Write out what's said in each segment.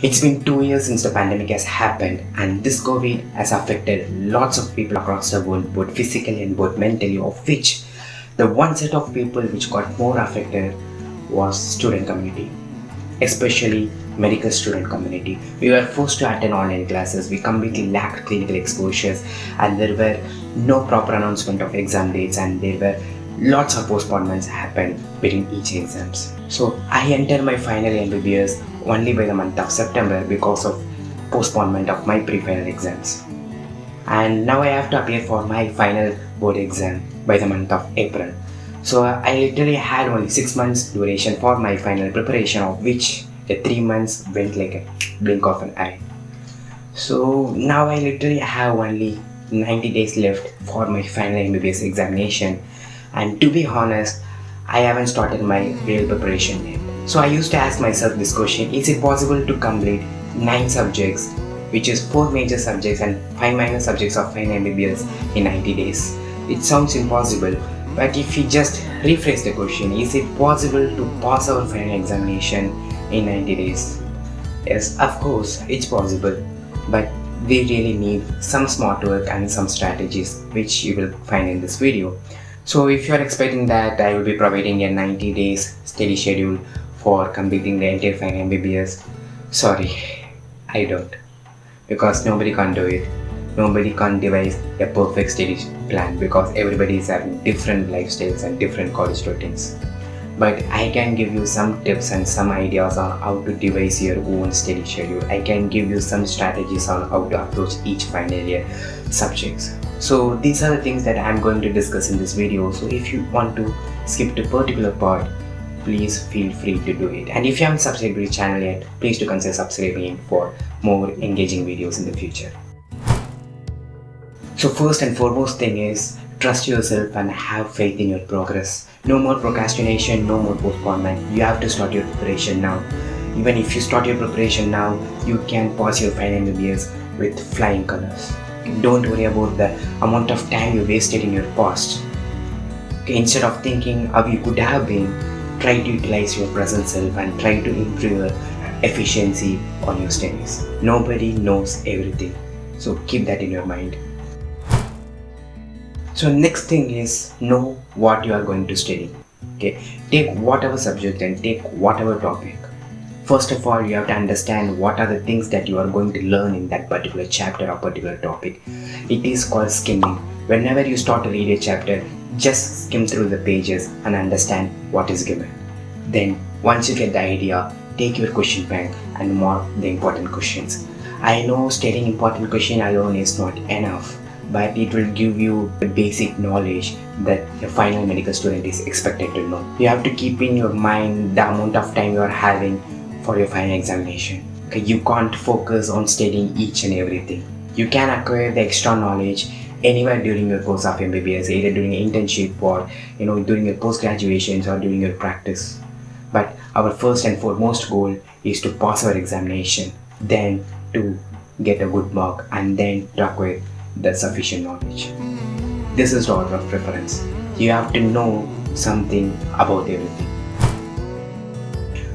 It's been 2 years since the pandemic has happened, and this COVID has affected lots of people across the world, both physically and both mentally, of which the one set of people which got more affected was student community, especially medical student community. We were forced to attend online classes, we completely lacked clinical exposures, and there were no proper announcement of exam dates, and there were lots of postponements happened between each exams. So I entered my final MBBS only by the month of September because of postponement of my pre-final exams. And now I have to appear for my final board exam by the month of April. So I literally had only 6 months duration for my final preparation, of which the 3 months went like a blink of an eye. So now I literally have only 90 days left for my final MBBS examination, and to be honest, I haven't started my real preparation yet. So I used to ask myself this question: is it possible to complete 9 subjects, which is 4 major subjects and 5 minor subjects of final MBBS in 90 days? It sounds impossible, but if we just rephrase the question, is it possible to pass our final examination in 90 days? Yes, of course, it's possible, but we really need some smart work and some strategies, which you will find in this video. So if you are expecting that I will be providing a 90 days steady schedule for completing the entire final MBBS, sorry, I don't. Because nobody can do it. Nobody can devise a perfect steady plan, because everybody is having different lifestyles and different college routines. But I can give you some tips and some ideas on how to devise your own steady schedule. I can give you some strategies on how to approach each final year subjects. So these are the things that I am going to discuss in this video. So if you want to skip to particular part, please feel free to do it. And if you haven't subscribed to the channel yet, please do consider subscribing for more engaging videos in the future. So first and foremost thing is, trust yourself and have faith in your progress. No more procrastination, no more postponement. You have to start your preparation now. Even if you start your preparation now, you can pass your final MBBS with flying colors. Don't worry about the amount of time you wasted in your past. Instead of thinking how you could have been, try to utilize your present self and try to improve your efficiency on your studies. Nobody knows everything, so keep that in your mind. So next thing is, know what you are going to study. Okay, take whatever subject and take whatever topic. First of all, you have to understand what are the things that you are going to learn in that particular chapter or particular topic. It is called skimming. Whenever you start to read a chapter, just skim through the pages and understand what is given. Then once you get the idea, take your question bank and mark the important questions. I know studying important question alone is not enough, but it will give you the basic knowledge that a final medical student is expected to know. You have to keep in your mind the amount of time you are having for your final examination. Okay, you can't focus on studying each and everything. You can acquire the extra knowledge anywhere during your course of MBBS, either during an internship or during your post-graduations or during your practice. But our first and foremost goal is to pass our examination, then to get a good mark, and then to acquire the sufficient knowledge. This is the order of preference. You have to know something about everything.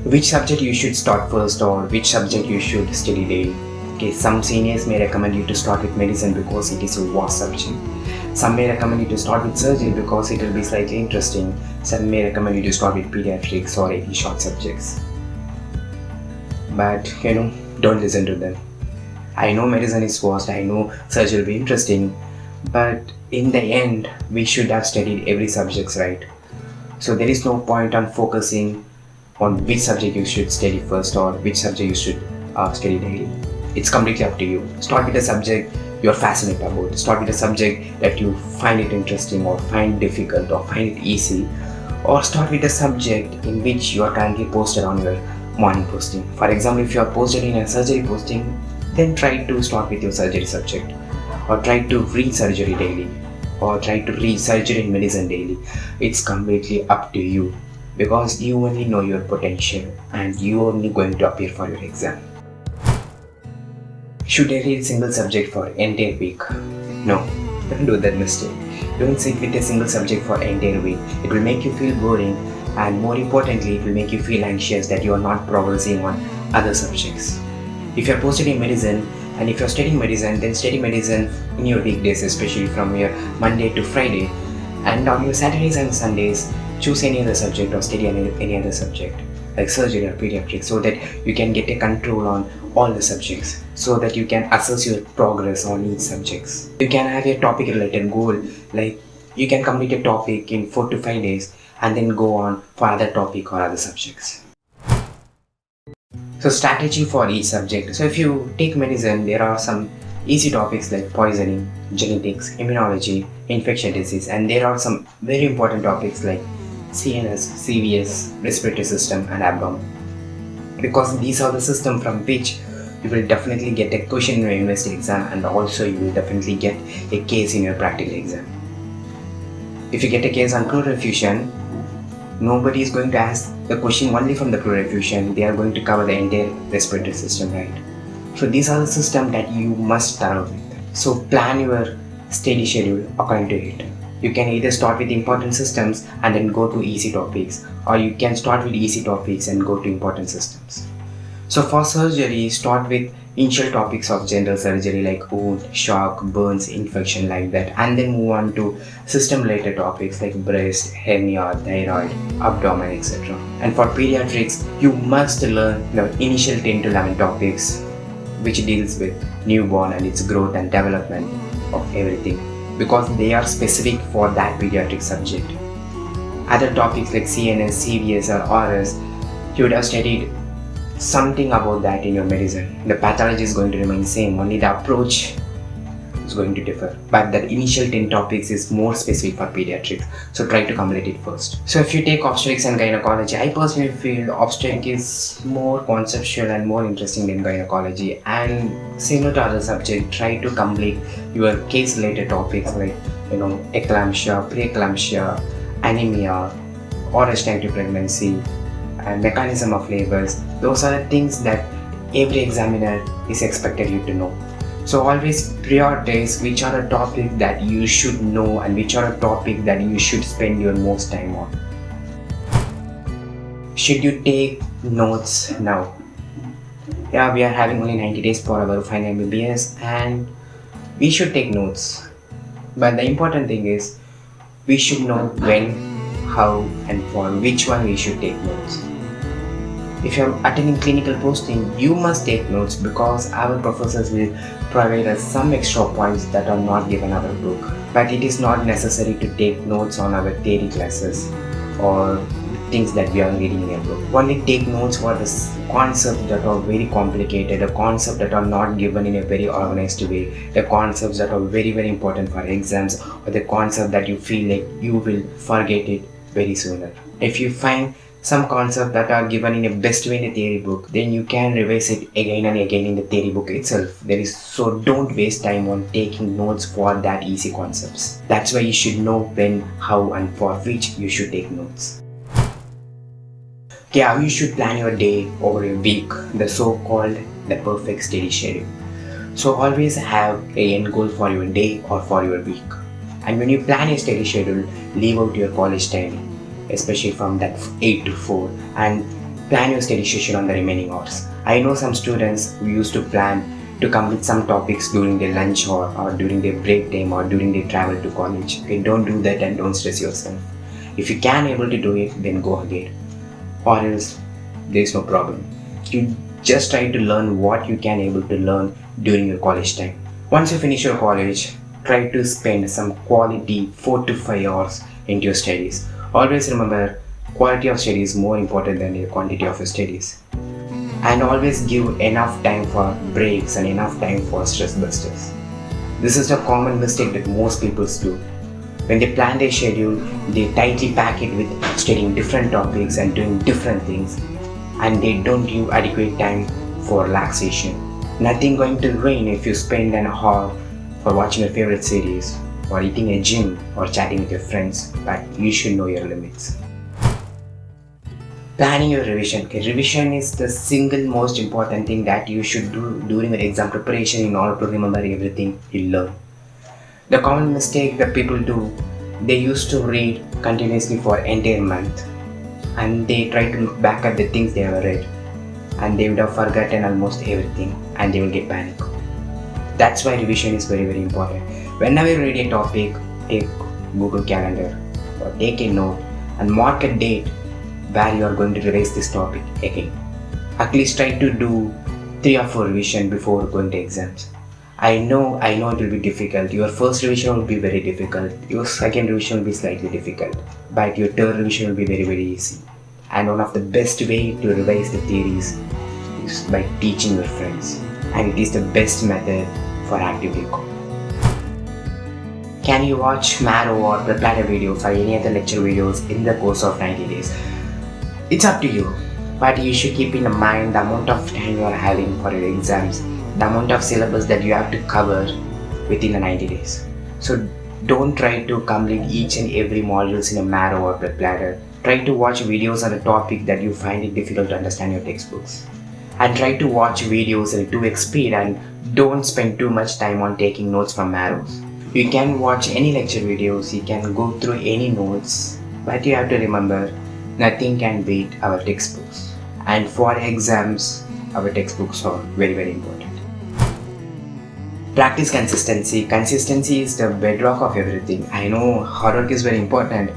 Which subject you should start first, or which subject you should study daily. Okay, some seniors may recommend you to start with medicine because it is a vast subject. Some may recommend you to start with surgery because it will be slightly interesting. Some may recommend you to start with pediatrics or any short subjects. But don't listen to them. I know medicine is vast, I know surgery will be interesting, but in the end, we should have studied every subject, right? So there is no point on focusing on which subject you should study first or which subject you should study daily. It's completely up to you. Start with a subject you're fascinated about. Start with a subject that you find it interesting or find difficult or find it easy. Or start with a subject in which you are currently posted on your morning posting. For example, if you are posted in a surgery posting, then try to start with your surgery subject. Or try to read surgery daily. Or try to read surgery and medicine daily. It's completely up to you, because you only know your potential and you only going to appear for your exam. Should I read single subject for entire week? No, don't do that mistake. Don't sit with a single subject for entire week. It will make you feel boring, and more importantly, it will make you feel anxious that you are not progressing on other subjects. If you're posted in medicine and if you're studying medicine, then study medicine in your weekdays, especially from your Monday to Friday. And on your Saturdays and Sundays, choose any other subject or study any other subject like surgery or pediatrics, so that you can get a control on all the subjects, so that you can assess your progress on each subjects. You can have a topic related goal, like you can complete a topic in 4 to 5 days and then go on for other topic or other subjects. So strategy for each subject. So if you take medicine, there are some easy topics like poisoning, genetics, immunology, infectious disease, and there are some very important topics like CNS, CVS, respiratory system and abdomen. Because these are the system from which you will definitely get a question in your university exam, and also you will definitely get a case in your practical exam. If you get a case on pleural effusion, nobody is going to ask the question only from the pleural effusion. They are going to cover the entire respiratory system, right? So these are the system that you must thorough with. So plan your study schedule according to it. You can either start with important systems and then go to easy topics, or you can start with easy topics and go to important systems. So for surgery, start with initial topics of general surgery like wound, shock, burns, infection, like that, and then move on to system related topics like breast, hernia, thyroid, abdomen, etc. And for pediatrics, you must learn the initial 10 to 11 topics which deals with newborn and its growth and development of everything, because they are specific for that pediatric subject. Other topics like CNS, CVS or RS, you would have studied something about that in your medicine. The pathology is going to remain same, only the approach is going to differ. But the initial 10 topics is more specific for pediatrics, so try to complete it first. So if you take obstetrics and gynecology, I personally feel obstetrics is more conceptual and more interesting than gynecology, and similar to other subjects, try to complete your case related topics like eclampsia, preeclampsia, anemia, or restrictive pregnancy, and mechanism of labors. Those are the things that every examiner is expected you to know. So always prioritize which are the topics that you should know and which are the topics that you should spend your most time on. Should you take notes now? Yeah, we are having only 90 days for our final MBBS and we should take notes. But the important thing is we should know when, how and for which one we should take notes. If you are attending clinical posting, you must take notes because our professors will provide us some extra points that are not given in our book. But it is not necessary to take notes on our theory classes or things that we are reading in a book. Only take notes for the concepts that are very complicated, the concepts that are not given in a very organized way, the concepts that are very important for exams, or the concept that you feel like you will forget it very sooner. If you find some concepts that are given in a best way in the theory book, then you can revise it again and again in the theory book itself. So don't waste time on taking notes for that easy concepts. That's why you should know when, how and for which you should take notes. Okay, how you should plan your day or a week, the so-called the perfect study schedule. So always have an end goal for your day or for your week. And when you plan your study schedule, leave out your college time, especially from that 8 to 4, and plan your study session on the remaining hours. I know some students who used to plan to complete some topics during their lunch or during their break time or during their travel to college. Okay, don't do that and don't stress yourself. If you can able to do it, then go ahead, or else there is no problem. You just try to learn what you can able to learn during your college time. Once you finish your college, try to spend some quality 4 to 5 hours into your studies. Always remember, quality of study is more important than the quantity of your studies. And always give enough time for breaks and enough time for stress busters. This is a common mistake that most people do. When they plan their schedule, they tightly pack it with studying different topics and doing different things, and they don't give adequate time for relaxation. Nothing going to ruin if you spend an hour for watching your favorite series, or eating a gym, or chatting with your friends, but you should know your limits. Planning your revision. Okay, revision is the single most important thing that you should do during the exam preparation in order to remember everything you learn. The common mistake that people do, they used to read continuously for entire month and they try to look back at the things they have read. and they would have forgotten almost everything and they will get panic. That's why revision is very important. Whenever you read a topic, take Google Calendar or take a note and mark a date where you are going to revise this topic again. At least try to do 3 or 4 revision before going to exams. I know it will be difficult. Your first revision will be very difficult. Your second revision will be slightly difficult. But your third revision will be very easy. And one of the best way to revise the theories is by teaching your friends. And it is the best method for active recall. Can you watch Marrow or Prepare videos or any other lecture videos in the course of 90 days? It's up to you. But you should keep in mind the amount of time you are having for your exams, the amount of syllabus that you have to cover within the 90 days. So don't try to complete each and every modules in a Marrow or Prepare. Try to watch videos on a topic that you find it difficult to understand your textbooks. And try to watch videos at 2x speed and don't spend too much time on taking notes from Marrows. You can watch any lecture videos, you can go through any notes, but you have to remember nothing can beat our textbooks. And for exams, our textbooks are very important. Practice consistency. Consistency is the bedrock of everything. I know hard work is very important,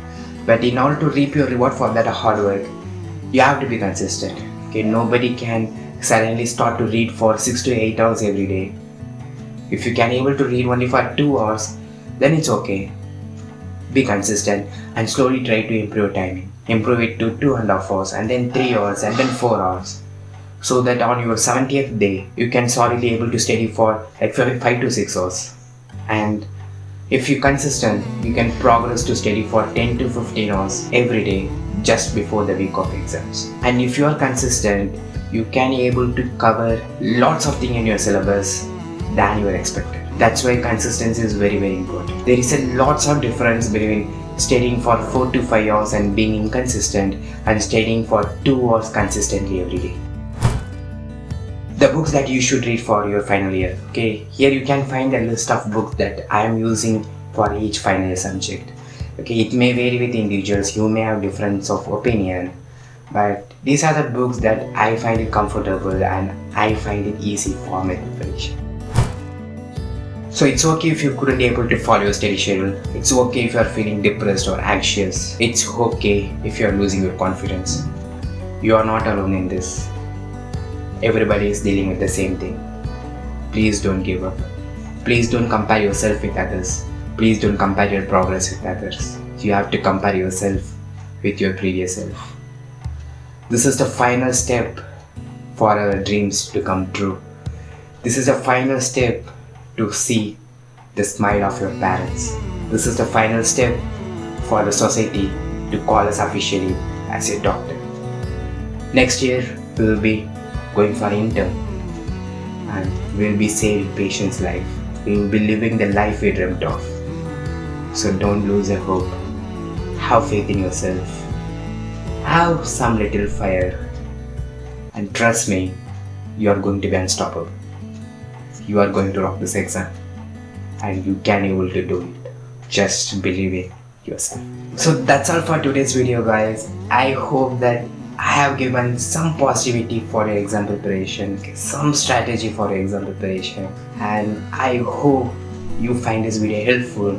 but in order to reap your reward for that hard work, you have to be consistent. Okay, nobody can suddenly start to read for 6 to 8 hours every day. If you can able to read only for 2 hours, then it's okay. Be consistent and slowly try to improve timing. Improve it to 2.5 hours and then 3 hours and then 4 hours. So that on your 70th day, you can solidly able to study for like 5 to 6 hours. And if you're consistent, you can progress to study for 10 to 15 hours every day just before the week of exams. And if you are consistent, you can able to cover lots of things in your syllabus than you were expected. That's why consistency is very important. There is a lots of difference between studying for 4 to 5 hours and being inconsistent and studying for 2 hours consistently every day. The books that you should read for your final year. Okay, here you can find a list of books that I am using for each final year subject. Okay, it may vary with individuals, you may have difference of opinion, but these are the books that I find it comfortable and I find it easy for my preparation. So it's okay if you couldn't able to follow your study schedule. It's okay if you are feeling depressed or anxious. It's okay if you are losing your confidence. You are not alone in this. Everybody is dealing with the same thing. Please don't give up. Please don't compare yourself with others. Please don't compare your progress with others. You have to compare yourself with your previous self. This is the final step for our dreams to come true. This is the final step to see the smile of your parents. This is the final step for the society to call us officially as a doctor. Next year we will be going for intern and we will be saving patients' life. We will be living the life we dreamt of. So don't lose your hope. Have faith in yourself. Have some little fire. And trust me, you are going to be unstoppable. You are going to rock this exam and you can able to do it. Just believe in yourself. So that's all for today's video, guys. I hope that I have given some positivity for your exam preparation, some strategy for your exam preparation, and I hope you find this video helpful.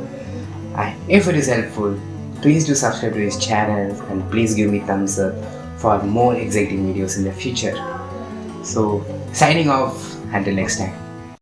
And if it is helpful, please do subscribe to this channel and please give me thumbs up for more exciting videos in the future. So signing off until next time.